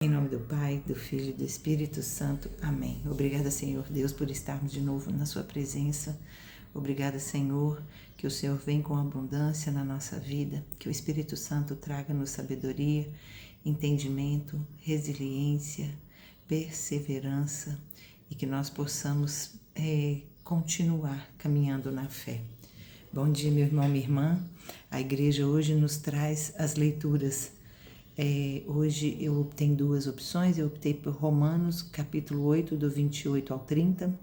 Em nome do Pai, do Filho e do Espírito Santo. Amém. Obrigada, Senhor Deus, por estarmos de novo na sua presença. Obrigada, Senhor, que o Senhor vem com abundância na nossa vida, que o Espírito Santo traga-nos sabedoria, entendimento, resiliência, perseverança e que nós possamos continuar caminhando na fé. Bom dia, meu irmão, minha irmã. A igreja hoje nos traz as leituras. Hoje eu tenho duas opções, eu optei por Romanos, capítulo 8, do 28 ao 30.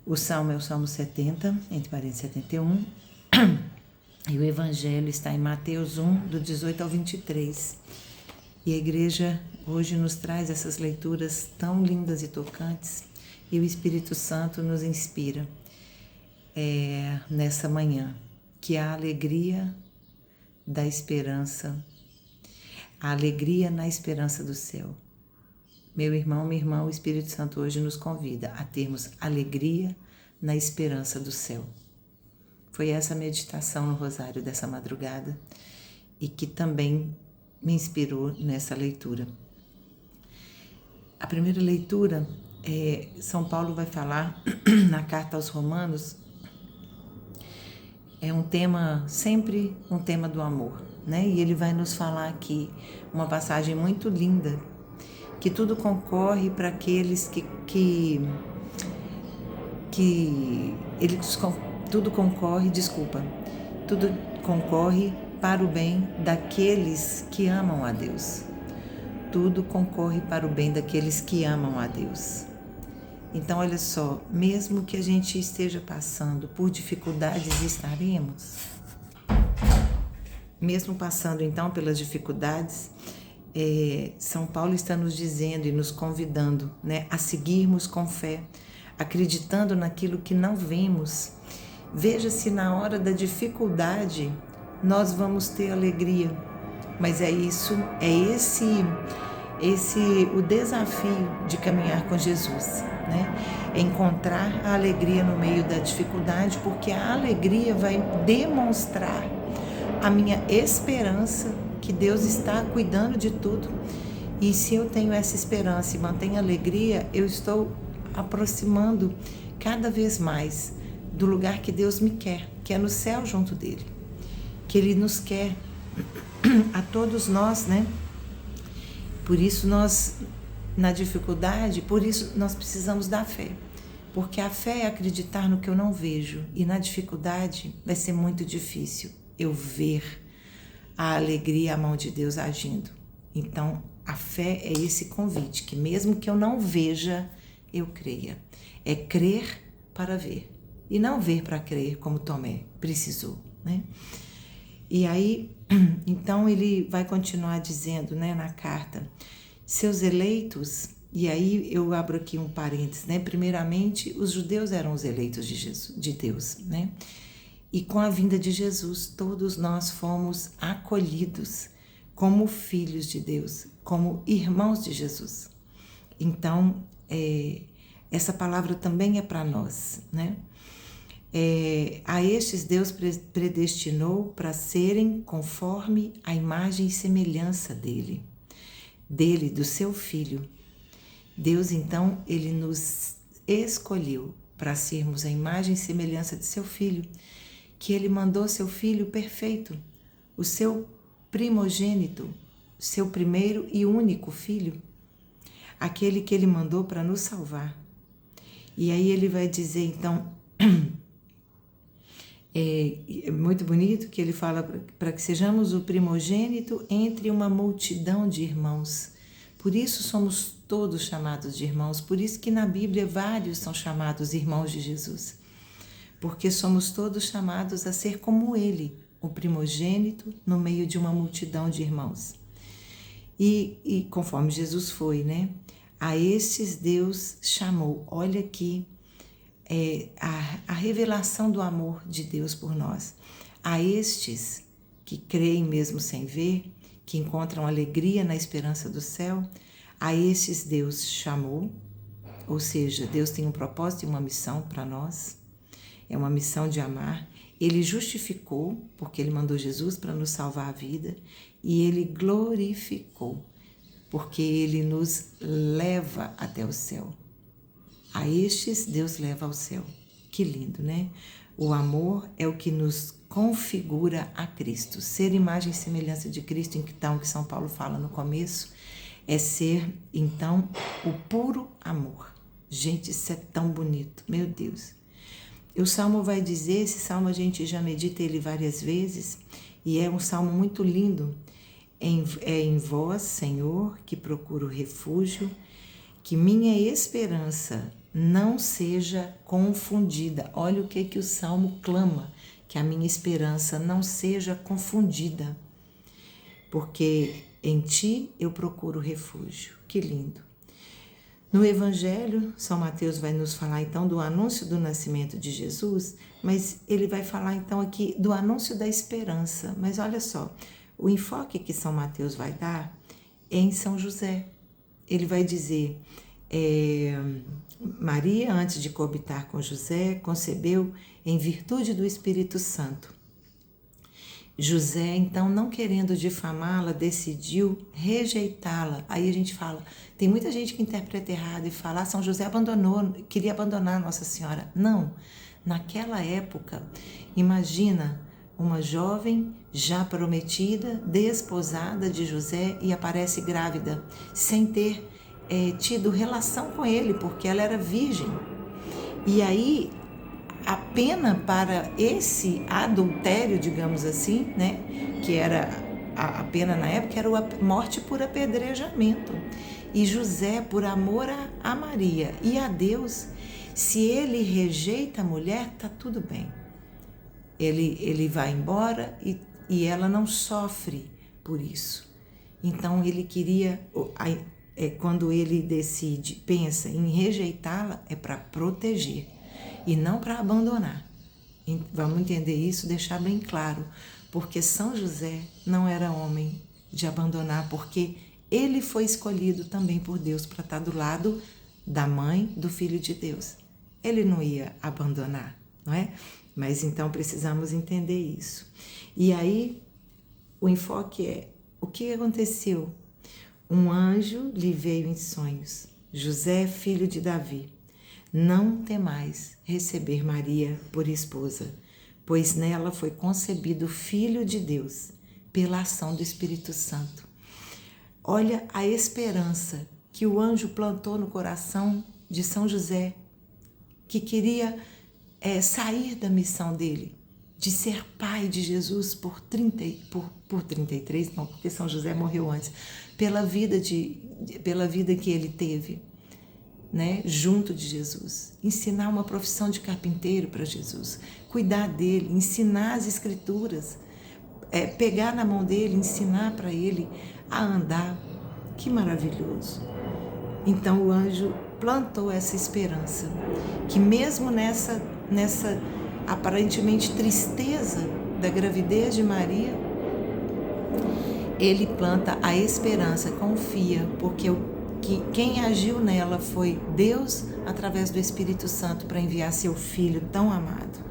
O Salmo é o Salmo 70, entre parênteses 71. E o Evangelho está em Mateus 1, do 18 ao 23. E a igreja hoje nos traz essas leituras tão lindas e tocantes, e o Espírito Santo nos inspira nessa manhã, que a alegria da esperança, a alegria na esperança do céu. Meu irmão, minha irmã, o Espírito Santo hoje nos convida a termos alegria na esperança do céu. Foi essa a meditação no rosário dessa madrugada e que também me inspirou nessa leitura. A primeira leitura, São Paulo vai falar na carta aos Romanos, é um tema, sempre um tema do amor, né? E ele vai nos falar aqui uma passagem muito linda, que tudo concorre para aqueles tudo concorre para o bem daqueles que amam a Deus. Tudo concorre para o bem daqueles que amam a Deus. Então, olha só, mesmo que a gente esteja passando por dificuldades, estaremos. Mesmo passando, então, pelas dificuldades, São Paulo está nos dizendo e nos convidando, né, a seguirmos com fé, acreditando naquilo que não vemos. Veja se na hora da dificuldade nós vamos ter alegria, mas o desafio de caminhar com Jesus, né? Encontrar a alegria no meio da dificuldade, porque a alegria vai demonstrar a minha esperança que Deus está cuidando de tudo. E se eu tenho essa esperança e mantenho alegria, eu estou aproximando cada vez mais do lugar que Deus me quer, que é no céu junto dele, que ele nos quer a todos nós, né? Por isso nós, na dificuldade, por isso nós precisamos da fé. Porque a fé é acreditar no que eu não vejo. E na dificuldade vai ser muito difícil eu ver a alegria, a mão de Deus agindo. Então, a fé é esse convite, que mesmo que eu não veja, eu creia. É crer para ver. E não ver para crer, como Tomé precisou, né? E aí, então ele vai continuar dizendo, né, na carta, seus eleitos, e aí eu abro aqui um parênteses, né? Primeiramente, os judeus eram os eleitos de Deus, né? E com a vinda de Jesus, todos nós fomos acolhidos como filhos de Deus, como irmãos de Jesus. Então, essa palavra também é para nós, né? A estes Deus predestinou para serem conforme a imagem e semelhança dele, do seu Filho. Deus, então, ele nos escolheu para sermos a imagem e semelhança de seu Filho, que ele mandou seu Filho perfeito, o seu primogênito, seu primeiro e único Filho, aquele que ele mandou para nos salvar. E aí ele vai dizer, então, é muito bonito que ele fala para que sejamos o primogênito entre uma multidão de irmãos. Por isso somos todos chamados de irmãos, por isso que na Bíblia vários são chamados irmãos de Jesus. Porque somos todos chamados a ser como ele, o primogênito no meio de uma multidão de irmãos. E conforme Jesus foi, né? A estes Deus chamou. Olha aqui a revelação do amor de Deus por nós. A estes que creem mesmo sem ver, que encontram alegria na esperança do céu, a estes Deus chamou, ou seja, Deus tem um propósito e uma missão para nós, é uma missão de amar. Ele justificou, porque ele mandou Jesus para nos salvar a vida, e ele glorificou, porque ele nos leva até o céu. A estes Deus leva ao céu. Que lindo, né? O amor é o que nos configura a Cristo. Ser imagem e semelhança de Cristo, então, que São Paulo fala no começo, é ser, então, o puro amor. Gente, isso é tão bonito, meu Deus. O Salmo vai dizer, esse Salmo a gente já medita ele várias vezes, e é um Salmo muito lindo. É em vós, Senhor, que procuro refúgio, que minha esperança não seja confundida. Olha o que o Salmo clama, que a minha esperança não seja confundida, porque em ti eu procuro refúgio. Que lindo. No Evangelho, São Mateus vai nos falar então do anúncio do nascimento de Jesus, mas ele vai falar então aqui do anúncio da esperança. Mas olha só, o enfoque que São Mateus vai dar é em São José. Ele vai dizer, Maria, antes de coabitar com José, concebeu em virtude do Espírito Santo. José, então, não querendo difamá-la, decidiu rejeitá-la. Aí a gente fala, tem muita gente que interpreta errado e fala, São José queria abandonar Nossa Senhora. Não, naquela época, imagina uma jovem já prometida, desposada de José e aparece grávida, sem ter tido relação com ele, porque ela era virgem. E aí, a pena para esse adultério, digamos assim, né, que era a pena na época, era a morte por apedrejamento. E José, por amor a Maria e a Deus, se ele rejeita a mulher, tá tudo bem. Ele vai embora e ela não sofre por isso. Então ele queria, quando ele pensa em rejeitá-la, é para proteger e não para abandonar. Vamos entender isso, deixar bem claro, porque São José não era homem de abandonar, porque ele foi escolhido também por Deus para estar do lado da mãe do Filho de Deus. Ele não ia abandonar, não é? Mas então precisamos entender isso. E aí o enfoque é, o que aconteceu? Um anjo lhe veio em sonhos. José, filho de Davi, não temais receber Maria por esposa, pois nela foi concebido o Filho de Deus, pela ação do Espírito Santo. Olha a esperança que o anjo plantou no coração de São José, que queria sair da missão dele, de ser pai de Jesus por 33, não, porque São José morreu antes, pela vida que ele teve, né, junto de Jesus, ensinar uma profissão de carpinteiro para Jesus, cuidar dele, ensinar as escrituras, pegar na mão dele, ensinar para ele a andar. Que maravilhoso! Então o anjo plantou essa esperança, que mesmo nessa aparentemente tristeza da gravidez de Maria, ele planta a esperança, confia, porque quem agiu nela foi Deus através do Espírito Santo para enviar seu Filho tão amado.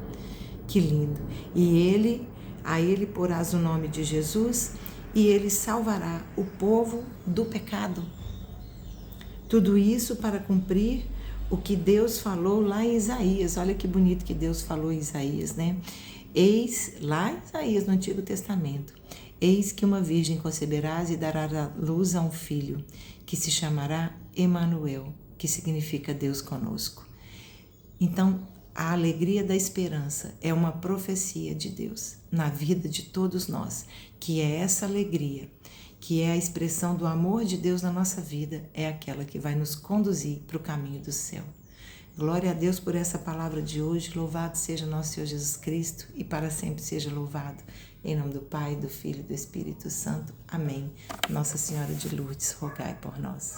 Que lindo! E a ele porás o nome de Jesus e ele salvará o povo do pecado. Tudo isso para cumprir o que Deus falou lá em Isaías. Olha que bonito que Deus falou em Isaías, né? Lá em Isaías, no Antigo Testamento, eis que uma virgem conceberás e dará luz a um filho, que se chamará Emanuel, que significa Deus conosco. Então, a alegria da esperança é uma profecia de Deus na vida de todos nós, que é essa alegria, que é a expressão do amor de Deus na nossa vida, é aquela que vai nos conduzir para o caminho do céu. Glória a Deus por essa palavra de hoje, louvado seja nosso Senhor Jesus Cristo e para sempre seja louvado. Em nome do Pai, do Filho e do Espírito Santo. Amém. Nossa Senhora de Lourdes, rogai por nós.